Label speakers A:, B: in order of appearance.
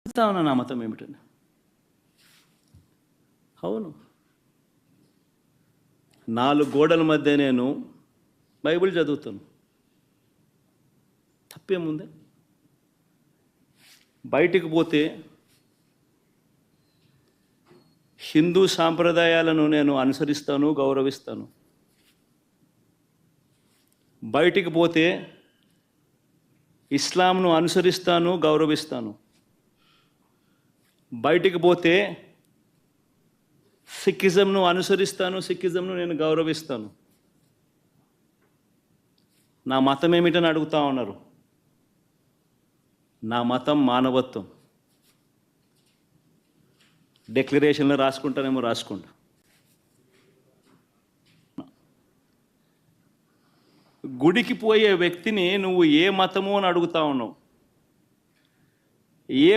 A: చెప్తా ఉన్నా నా మతం ఏమిటని. అవును, 4 గోడల మధ్య నేను బైబిల్ చదువుతాను. తప్పేముంది? బయటికి పోతే హిందూ సాంప్రదాయాలను నేను అనుసరిస్తాను, గౌరవిస్తాను. బయటికి పోతే ఇస్లాంను అనుసరిస్తాను, గౌరవిస్తాను. బయటికి పోతే సిక్కిజంను అనుసరిస్తాను, సిక్కిజంను నేను గౌరవిస్తాను. నా మతం ఏమిటని అడుగుతా ఉన్నారు. నా మతం మానవత్వం. డిక్లరేషన్లో రాసుకుంటానేమో రాసుకుంటా. గుడికి పోయే వ్యక్తిని నువ్వు ఏ మతము అని అడుగుతా ఉన్నావు. ఏ